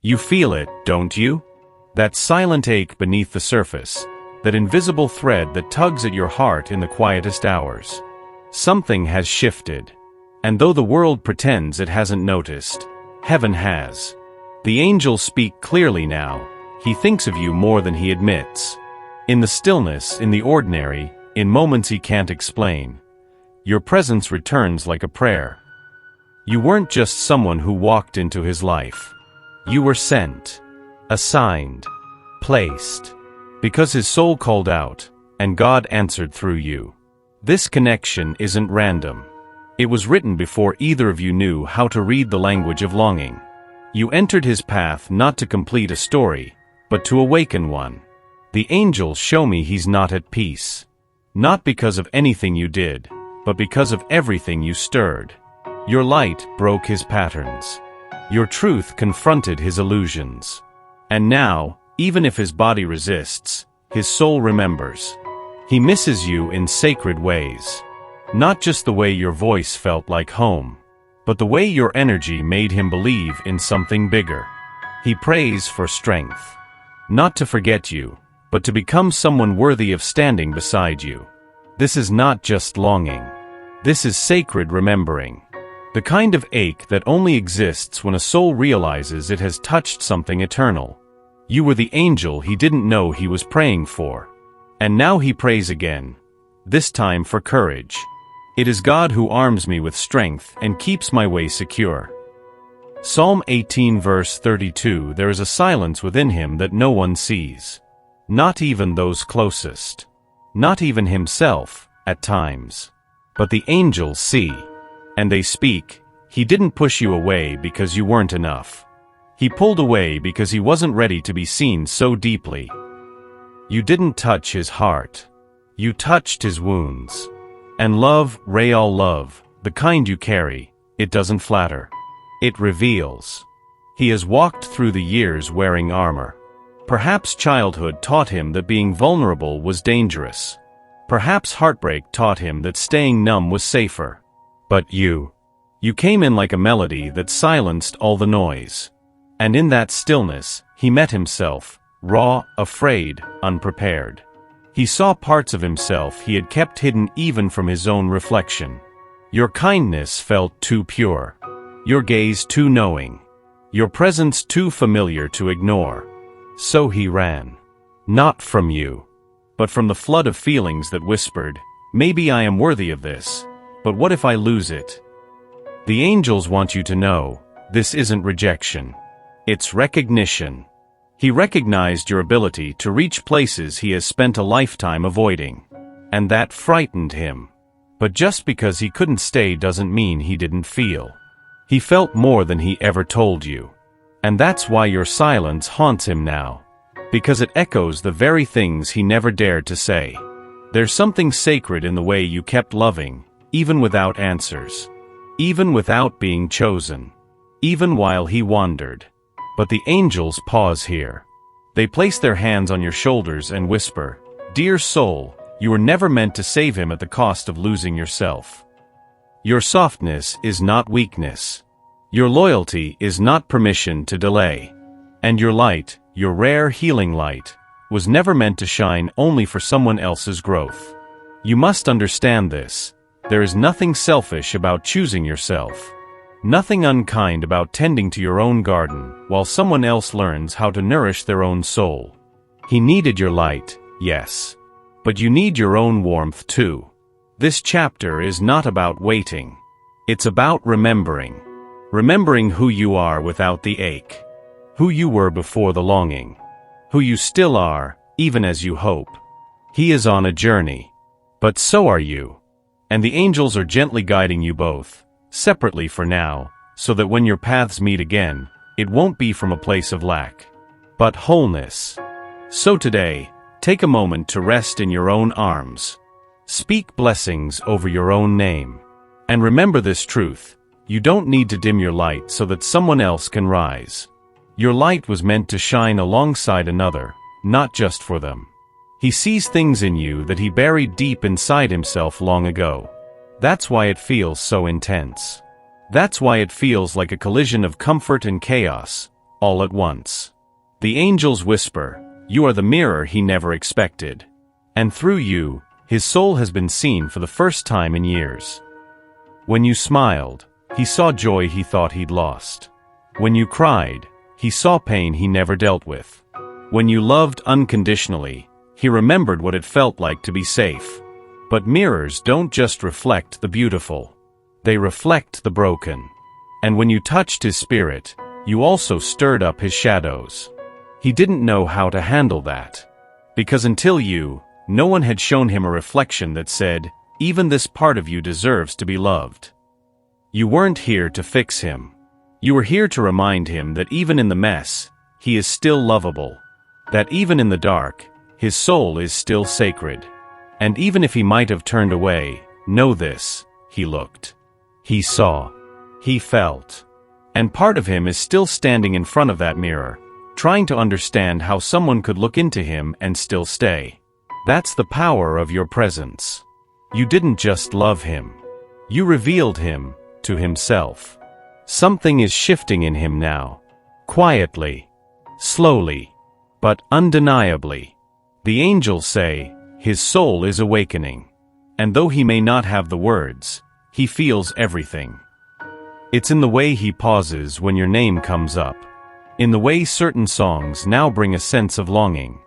You feel it, don't you? That silent ache beneath the surface, that invisible thread that tugs at your heart in the quietest hours. Something has shifted. And though the world pretends it hasn't noticed, heaven has. The angels speak clearly now. He thinks of you more than he admits. In the stillness, in the ordinary, in moments he can't explain, your presence returns like a prayer. You weren't just someone who walked into his life. You were sent, assigned, placed, because his soul called out, and God answered through you. This connection isn't random. It was written before either of you knew how to read the language of longing. You entered his path not to complete a story, but to awaken one. The angels show me he's not at peace. Not because of anything you did, but because of everything you stirred. Your light broke his patterns. Your truth confronted his illusions. And now, even if his body resists, his soul remembers. He misses you in sacred ways. Not just the way your voice felt like home, but the way your energy made him believe in something bigger. He prays for strength. Not to forget you, but to become someone worthy of standing beside you. This is not just longing. This is sacred remembering. The kind of ache that only exists when a soul realizes it has touched something eternal. You were the angel he didn't know he was praying for. And now he prays again, this time for courage. It is God who arms me with strength and keeps my way secure. Psalm 18 verse 32. There is a silence within him that no one sees. Not even those closest. Not even himself, at times. But the angels see. And they speak. He didn't push you away because you weren't enough. He pulled away because he wasn't ready to be seen so deeply. You didn't touch his heart. You touched his wounds. And love, real love, the kind you carry, it doesn't flatter. It reveals. He has walked through the years wearing armor. Perhaps childhood taught him that being vulnerable was dangerous. Perhaps heartbreak taught him that staying numb was safer. But you came in like a melody that silenced all the noise. And in that stillness, he met himself, raw, afraid, unprepared. He saw parts of himself he had kept hidden even from his own reflection. Your kindness felt too pure. Your gaze too knowing. Your presence too familiar to ignore. So he ran. Not from you, but from the flood of feelings that whispered, maybe I am worthy of this. But what if I lose it? The angels want you to know, this isn't rejection. It's recognition. He recognized your ability to reach places he has spent a lifetime avoiding. And that frightened him. But just because he couldn't stay doesn't mean he didn't feel. He felt more than he ever told you. And that's why your silence haunts him now. Because it echoes the very things he never dared to say. There's something sacred in the way you kept loving, even without answers. Even without being chosen. Even while he wandered. But the angels pause here. They place their hands on your shoulders and whisper, Dear soul, you were never meant to save him at the cost of losing yourself. Your softness is not weakness. Your loyalty is not permission to delay. And your light, your rare healing light, was never meant to shine only for someone else's growth. You must understand this. There is nothing selfish about choosing yourself. Nothing unkind about tending to your own garden while someone else learns how to nourish their own soul. He needed your light, yes. But you need your own warmth too. This chapter is not about waiting. It's about remembering. Remembering who you are without the ache. Who you were before the longing. Who you still are, even as you hope. He is on a journey. But so are you. And the angels are gently guiding you both. Separately for now, so that when your paths meet again, it won't be from a place of lack, but wholeness. So today, take a moment to rest in your own arms. Speak blessings over your own name. And remember this truth, you don't need to dim your light so that someone else can rise. Your light was meant to shine alongside another, not just for them. He sees things in you that he buried deep inside himself long ago. That's why it feels so intense. That's why it feels like a collision of comfort and chaos, all at once. The angels whisper, "You are the mirror he never expected." And through you, his soul has been seen for the first time in years. When you smiled, he saw joy he thought he'd lost. When you cried, he saw pain he never dealt with. When you loved unconditionally, he remembered what it felt like to be safe. But mirrors don't just reflect the beautiful. They reflect the broken. And when you touched his spirit, you also stirred up his shadows. He didn't know how to handle that. Because until you, no one had shown him a reflection that said, "Even this part of you deserves to be loved." You weren't here to fix him. You were here to remind him that even in the mess, he is still lovable. That even in the dark, his soul is still sacred. And even if he might have turned away, know this: he looked. He saw. He felt. And part of him is still standing in front of that mirror, trying to understand how someone could look into him and still stay. That's the power of your presence. You didn't just love him. You revealed him to himself. Something is shifting in him now. Quietly. Slowly. But undeniably. The angels say, his soul is awakening. And though he may not have the words, he feels everything. It's in the way he pauses when your name comes up. In the way certain songs now bring a sense of longing.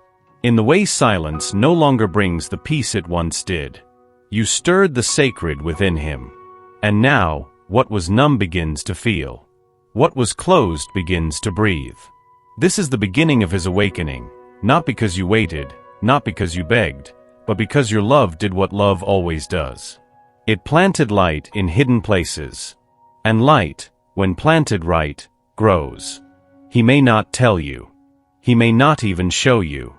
In the way silence no longer brings the peace it once did. You stirred the sacred within him. And now, what was numb begins to feel. What was closed begins to breathe. This is the beginning of his awakening, not because you waited, not because you begged, but because your love did what love always does. It planted light in hidden places. And light, when planted right, grows. He may not tell you. He may not even show you.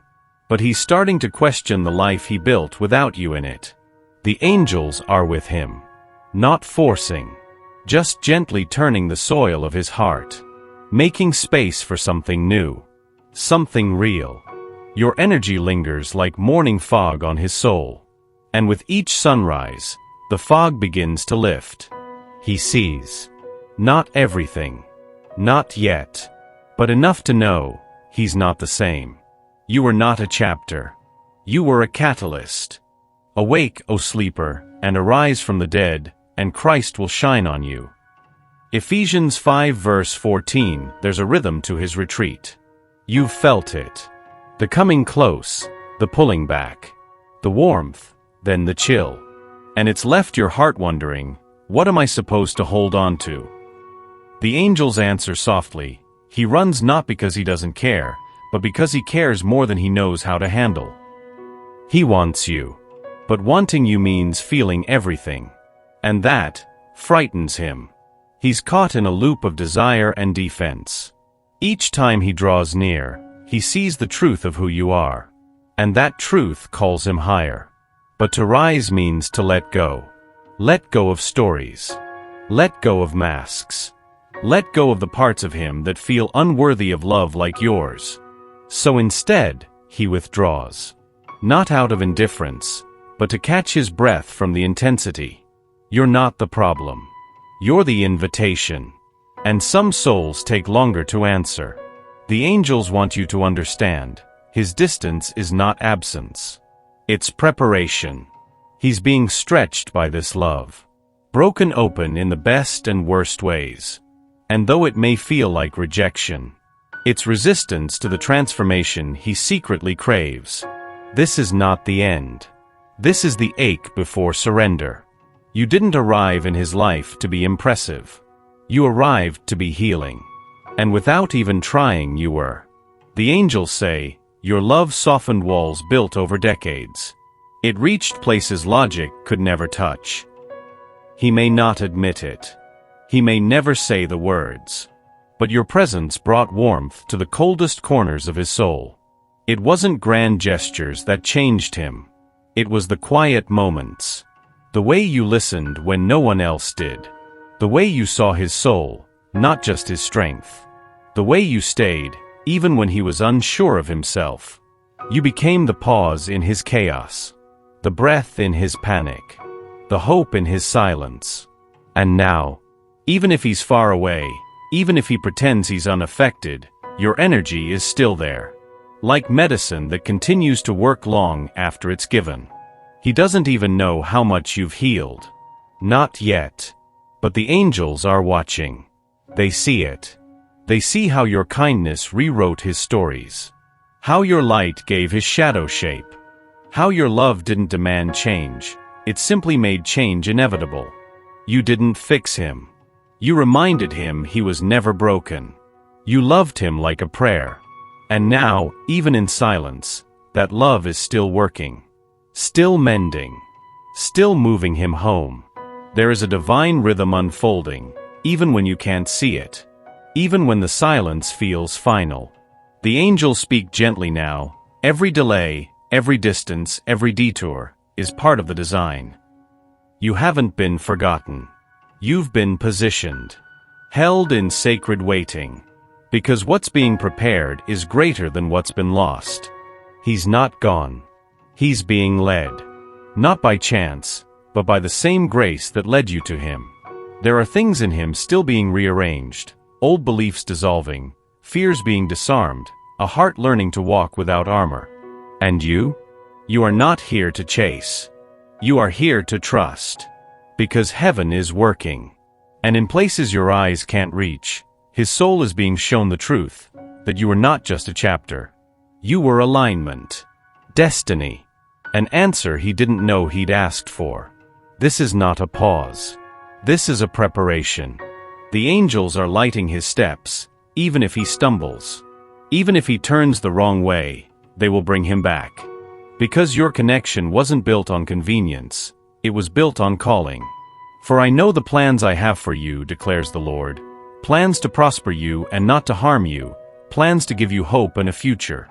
But he's starting to question the life he built without you in it. The angels are with him. Not forcing. Just gently turning the soil of his heart. Making space for something new. Something real. Your energy lingers like morning fog on his soul. And with each sunrise, the fog begins to lift. He sees. Not everything. Not yet. But enough to know, he's not the same. You were not a chapter. You were a catalyst. Awake, O sleeper, and arise from the dead, and Christ will shine on you. Ephesians 5 verse 14, there's a rhythm to his retreat. You've felt it. The coming close, the pulling back. The warmth, then the chill. And it's left your heart wondering, what am I supposed to hold on to? The angels answer softly, he runs not because he doesn't care, but because he cares more than he knows how to handle. He wants you. But wanting you means feeling everything. And that frightens him. He's caught in a loop of desire and defense. Each time he draws near, he sees the truth of who you are. And that truth calls him higher. But to rise means to let go. Let go of stories. Let go of masks. Let go of the parts of him that feel unworthy of love like yours. So instead, he withdraws. Not out of indifference, but to catch his breath from the intensity. You're not the problem. You're the invitation. And some souls take longer to answer. The angels want you to understand. His distance is not absence. It's preparation. He's being stretched by this love. Broken open in the best and worst ways. And though it may feel like rejection, it's resistance to the transformation he secretly craves. This is not the end. This is the ache before surrender. You didn't arrive in his life to be impressive. You arrived to be healing. And without even trying, you were. The angels say, your love softened walls built over decades. It reached places logic could never touch. He may not admit it. He may never say the words. But your presence brought warmth to the coldest corners of his soul. It wasn't grand gestures that changed him. It was the quiet moments. The way you listened when no one else did. The way you saw his soul, not just his strength. The way you stayed, even when he was unsure of himself. You became the pause in his chaos. The breath in his panic. The hope in his silence. And now, even if he's far away, even if he pretends he's unaffected, Your energy is still there. Like medicine that continues to work long after it's given. He doesn't even know how much you've healed. Not yet. But the angels are watching. They see it. They see how your kindness rewrote his stories. How your light gave his shadow shape. How your love didn't demand change. It simply made change inevitable. You didn't fix him. You reminded him he was never broken. You loved him like a prayer. And now, even in silence, that love is still working. Still mending. Still moving him home. There is a divine rhythm unfolding, even when you can't see it. Even when the silence feels final. The angels speak gently now. Every delay, every distance, every detour, is part of the design. You haven't been forgotten. You've been positioned. Held in sacred waiting. Because what's being prepared is greater than what's been lost. He's not gone. He's being led. Not by chance, but by the same grace that led you to him. There are things in him still being rearranged, old beliefs dissolving, fears being disarmed, a heart learning to walk without armor. And you? You are not here to chase. You are here to trust. Because heaven is working. And in places your eyes can't reach, his soul is being shown the truth, that you were not just a chapter. You were alignment. Destiny. An answer he didn't know he'd asked for. This is not a pause. This is a preparation. The angels are lighting his steps, even if he stumbles. Even if he turns the wrong way, they will bring him back. Because your connection wasn't built on convenience, it was built on calling. For I know the plans I have for you, declares the Lord. Plans to prosper you and not to harm you, plans to give you hope and a future.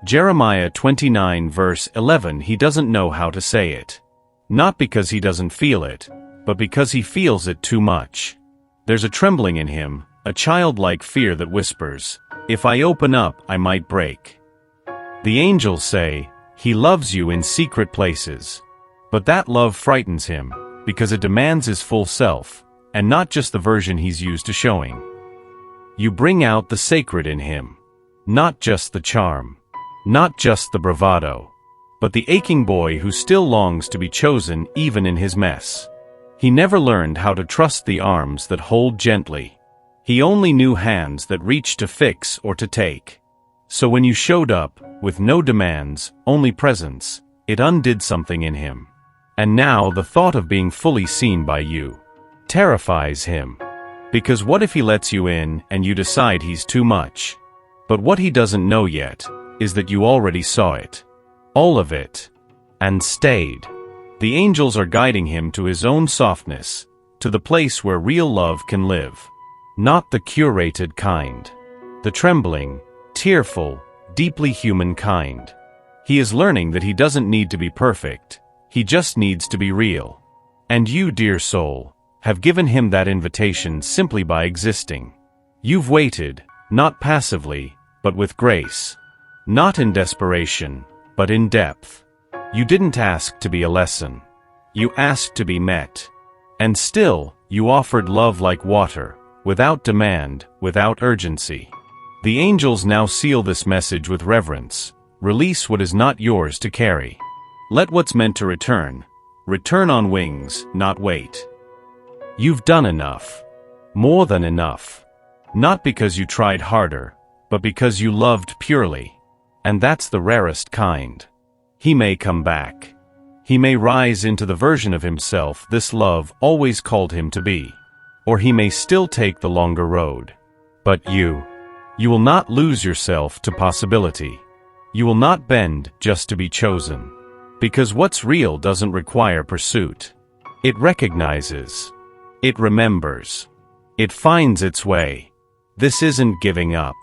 Jeremiah 29 verse 11. He doesn't know how to say it. Not because he doesn't feel it, but because he feels it too much. There's a trembling in him, a childlike fear that whispers, if I open up, I might break. The angels say, he loves you in secret places. But that love frightens him, because it demands his full self, and not just the version he's used to showing. You bring out the sacred in him. Not just the charm. Not just the bravado. But the aching boy who still longs to be chosen even in his mess. He never learned how to trust the arms that hold gently. He only knew hands that reach to fix or to take. So when you showed up, with no demands, only presence, it undid something in him. And now the thought of being fully seen by you terrifies him. Because what if he lets you in and you decide he's too much? But what he doesn't know yet is that you already saw it. All of it. And stayed. The angels are guiding him to his own softness, to the place where real love can live. Not the curated kind. The trembling, tearful, deeply human kind. He is learning that he doesn't need to be perfect. He just needs to be real. And you, dear soul, have given him that invitation simply by existing. You've waited, not passively, but with grace. Not in desperation, but in depth. You didn't ask to be a lesson. You asked to be met. And still, you offered love like water, without demand, without urgency. The angels now seal this message with reverence. Release what is not yours to carry. Let what's meant to return on wings, not wait. You've done enough. More than enough. Not because you tried harder, but because you loved purely. And that's the rarest kind. He may come back. He may rise into the version of himself this love always called him to be. Or he may still take the longer road. But you will not lose yourself to possibility. You will not bend just to be chosen. Because what's real doesn't require pursuit. It recognizes. It remembers. It finds its way. This isn't giving up.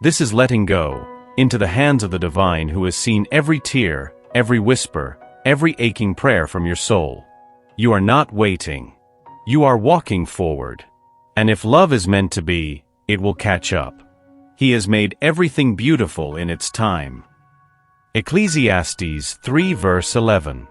This is letting go, into the hands of the divine who has seen every tear, every whisper, every aching prayer from your soul. You are not waiting. You are walking forward. And if love is meant to be, it will catch up. He has made everything beautiful in its time. Ecclesiastes 3 verse 11.